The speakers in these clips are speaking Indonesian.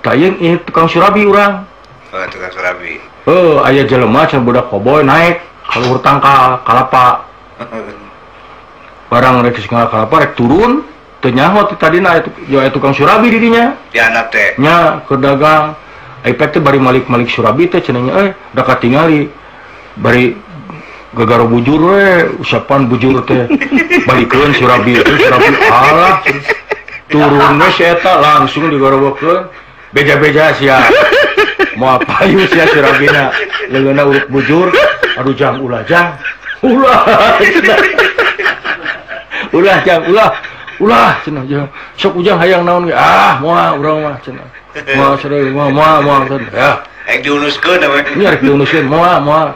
tayang ini tukang surabi urang. Oh, tukang surabi. Aya jelema can budak koboy naik kaluhur tangkal kalapa. Barang rek sing kalapa rek turun teu nyaho tadina aya tukang surabi di dinya. Dihandap teh. Nya keur dagang. Ipek teh bari malik surabi teh cenah da katingali bari gagaro bujur we usapan bujur teh balikeun surabi alah turun we eta langsung digorobokeun beja-beja sia moal payu sia surabina leungeunna urut bujur aduh jang ulah cenah cenah sok ujang hayang naon ge moal urang mah cenah moal sareng moal ya Rek diunuskeun we. Nya rek diunuskeun moal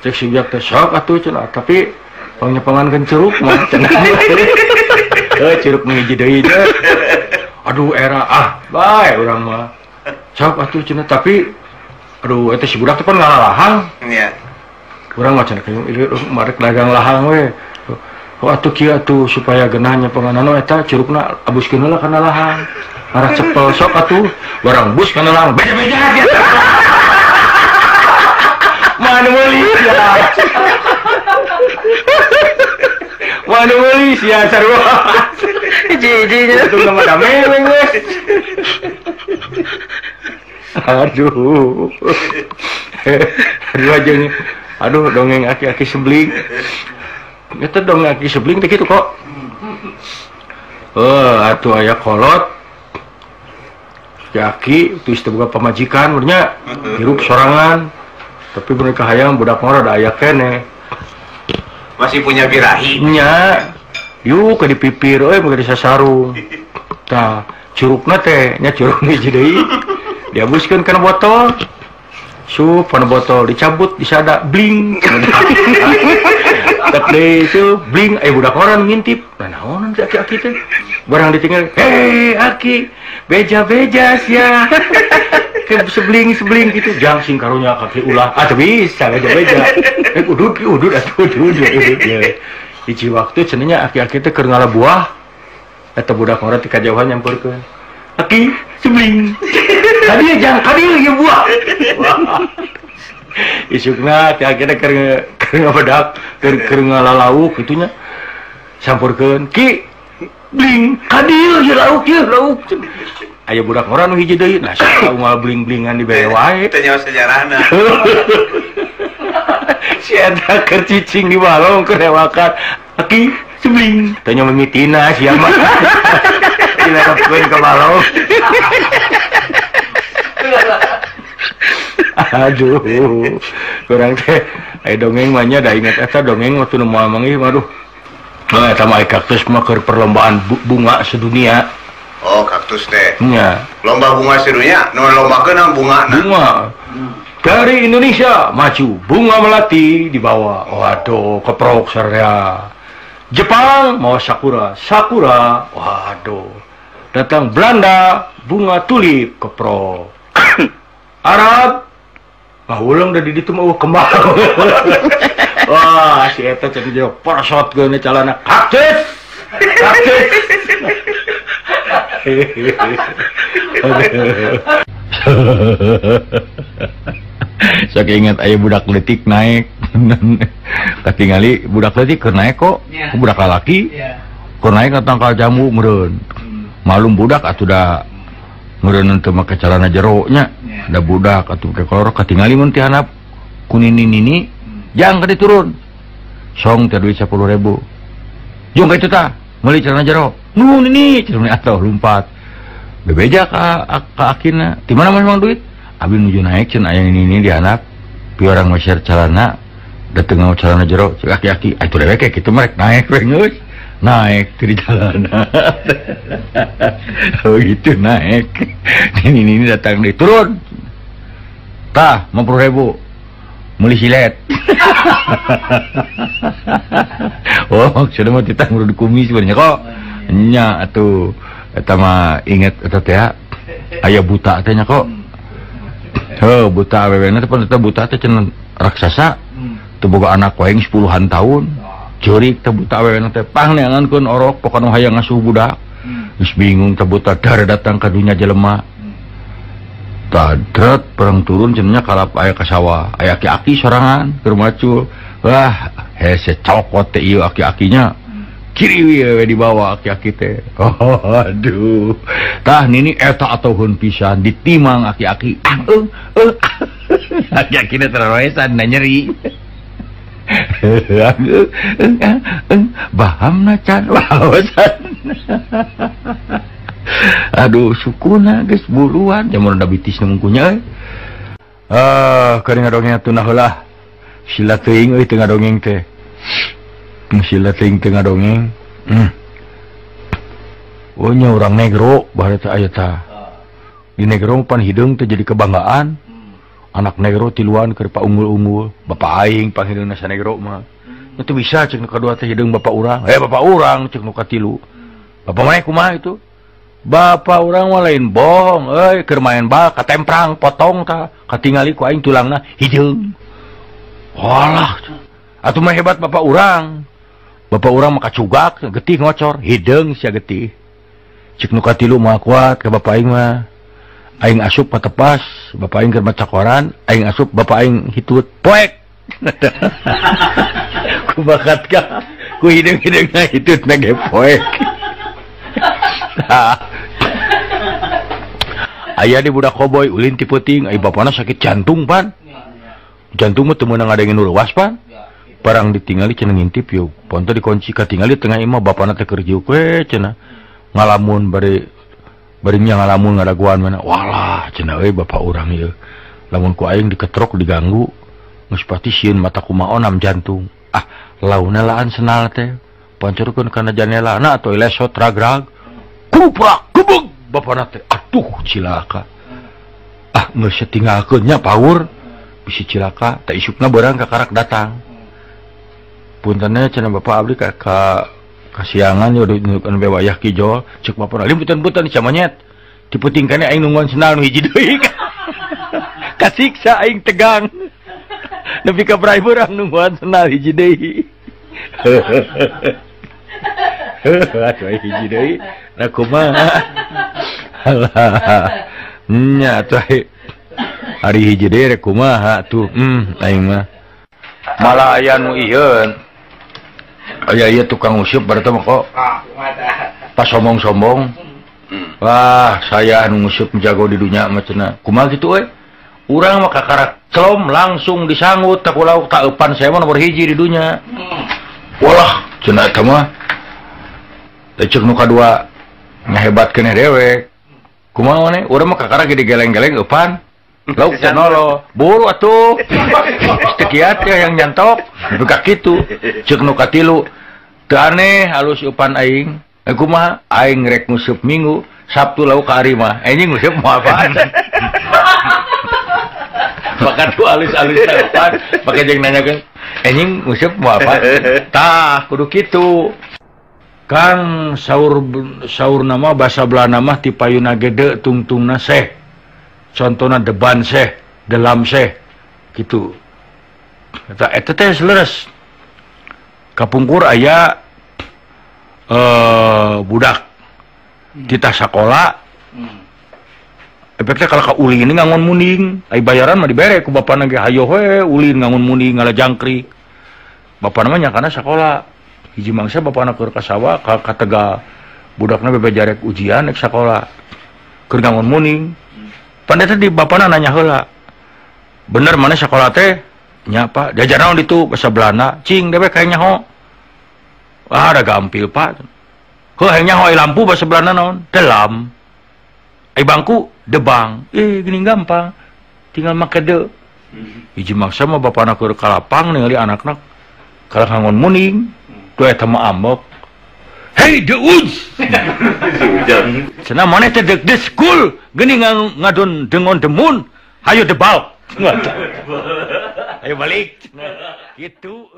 cek sijak teh sok atuh cenah tapi pangnyepangankeun ceruk mah cenah ceruk ngiji deui teh aduh era bae urang mah sok atuh cenah tapi aduh eta si budak teh pan ngalalahang Iya. urang mah cenah marek dagang lahang we atuh kieu atuh supaya geunah nyepanganana eta curugna abuskeun heula kana lahang arah cepel sok atuh barang bus kana lahang beja-beja mana beli sia sarua jijinya itu nama dameweng wes aduh dongeng aki-aki sebling itu dongeng aki sebling begitu kok atuh aya kolot aki itu istilah pamajikan benernya hirup sorangan tapi mereka hayang budak mah ada aya kene masih punya birahi nya yuk ke dipipir mah di sasarung tah curugna teh nya curug hiji deui dihabuskeun kana botol kana botol dicabut disada bling tak deui itu bling budak orang ngintip naon si aki-aki teh barang ditinggal aki beja-beja sia sebling gitu jang sing karunya kaki ulah teu bisa beja-beja udud ya hiji waktu cenanya aki-aki teh keur ngalabuah eta budak orang ti kajauhan nyamperkeun aki sebling kadieu ieu buah isukna aki-aki teh keur ngabedak keur ngalalauk kitunya sampurkeun ki bling kadieu ieu lauk aya budak orang nu hiji deui nah sia unggal bling-blingan di bere wae teh nyawa sejarahna si eta keur cicing di balong keur rewakan aki sebling teh nya mimitina sia mah dilepkeun ka balong aduh kurang teh aya dongeng mah nya da inget eta dongeng waktu nu moal manggih aduh eta mah kaktus mah keur perlombaan bunga sedunia. Oh, kaktus teh. Nya. Lomba bunga sedunia, nu lombakeun bungana. Bunga. Dari Indonesia maju bunga melati dibawa. Waduh, keprok sarea. Jepang mau sakura. Waduh. Datang Belanda bunga tulip keprok. Arab ulang dari ditu mah kembang. Wah, si eta jadi jauh parasot geuna calana kaktus. Sok ingat aya budak leutik naik. Katingali budak leutik keur naik kok. Budak lalaki. Keur naik ka tangkal jambu meureun. Malum budak atuh da meureun teu make calana jero nya. Da budak atuh ke kolor katingali mun ti handap kunini jang ka diturun. Song teh duit 10.000. Jong ka itu tah, meuli calana jero. Nu ini cenah atuh lumpat. Bebeja ka akina. Di mana memang duit? Abi nuju naik cenah aya ini di handap. Pi orang masyar calana dateng ngau calana jero cek aki-aki. Atuh dewe kayak kitu mah naik we geus. Naik di jalan. Oh gitu naik. Ini datang di turun. Tah 50.000. Meuli silet. Oh, sudah mau ditang urut kumis sebenarnya kok. Nya atuh eta mah inget eta teh aya buta teh nya kok. Heuh, buta awewena teh pan eta buta teh cenah raksasa. Teu boga anak wae 10-an tahun. Jurik teh buta awewena teh pang neangankeun orok pokona hayang ngasuh budak. Geus bingung teh buta dar datang ka dunya jelema. tadrat perang turun cenanya kalap aya ka sawah aya aki-aki sorangan keur macul wah hese cokot teh ieu aki-akinya kiri we dibawa aki-aki teh aduh tah nini eta atuhun pisan ditimang aki-aki aki-aki teh teroesan na nyeri bahamna can waosan aduh sukuna geus buruan jamun da bitis nungkunya keur ngadongeng atuh heula sila teuing euy teu ngadongeng teh sila teuing teu ngadongeng oh nya urang negro bari teh aya tah di negro pan hideung teh jadi kebanggaan anak negro tiluan keur paunggul-unggul bapak aing panghideungna sa negro mah itu bisa cek nu kadua teh hideung bapak urang bapak urang cek nu katilu bapak maneh kumaha itu bapak urang mah lain bohong keur main bal katemprang potong tah katingali ku aing tulangna hideung walah atuh mah hebat bapak urang mah kacugak getih ngocor hideung sia getih cek nu katilu mah kuat ka bapak aing mah aing asup patepas bapak aing keur maca koran aing asup bapak aing hitut poek ku bakat ka ku hideung-hideungna hitutna ge poek aya di budak koboy ulin ti peuting ai bapana sakit jantung pan jantung mah teu meunang ngadengin nu leuwas pan barang ditingali cenah ngintip yeuh ponto dikunci katingali tengah imah bapana teh keur jiuk we cenah ngalamun barinya ngalamun ngadaguan mana walah cenah euy bapak urang ieu lamun ku aing diketrok diganggu geus pati sieun mata kumaha onam jantung launa laan senal teh pancurukeun kana janelana atoy lesot ragrag kuprak gebeg bapana teh atuh cilaka geus tinggalkeun nya paur bisi cilaka teh isukna beurang kakarak datang puntenna cenah bapak abdi ka kasiangan yo dinukeun bewayah kijol ceuk bapana limputan-putan camanyet diputingkeun aing nungguan senal nu hiji deui kasiksa aing tegang nepi ka brai beurang nungguan senal hiji deui atuh hiji deui da kumaha alah nya atuh hari hiji deui rek kumaha tuh aing mah malah aya nu ieueun aya ieu tukang usup berarti mah kok pas sombong-sombong wah saya anu ngusup jago di dunya mah cenah kumaha kitu euy urang mah kakarak celom langsung disangut tak ulah tak eupan saya mah nomor hiji di dunya walah cenah eta mah ceuk nu kadua ngahebatkeun dewek kumaha maneh urang mah kakarak gede geleng-geleng eupan lauk cenolo buru atuh teu kiat ya yang nyantok buka kitu ceuk nu katilu teu aneh halus eupan aing kumaha aing rek ngusup minggu Sabtu lauk ka ari mah anjing ngusup moal apaan maka tuh alus-alus eupan make jeung nanyakeun anjing ngusup moal apa tah kudu kitu Kang saur nama bahasa Belanda mah ti payuna gede tungtungna seh contohna deban seh delam seh gitu eta teh leres kapungkur aya budak kita sekolah efeknya kalau ka ulin ini ngangon muning ai bayaran mah dibere ku bapana ge hayo we ulin ngangon muning ngala jangkrik bapana mah nyakana sekolah hiji mangsa bapana keur ka sawah ka tega budakna bebe jarek ujian rek sekolah keur ngangon muning pandeta di bapana nanya heula bener mana sekolah teh nya pak diajar naon ditu bahasa Belanda cing dewe kayak nyaho ada gampil pak heuh hayang nyaho lampu bahasa Belanda naon delam bangku debang gini gampang tinggal make de hiji maksa mah bapana keur kalapang ningali anakna kalau ngangon muning tuh eta mah ambek hey the woods cenah maneh teh deg the school geuning ngadon dengon demun hayo debal ayo balik gitu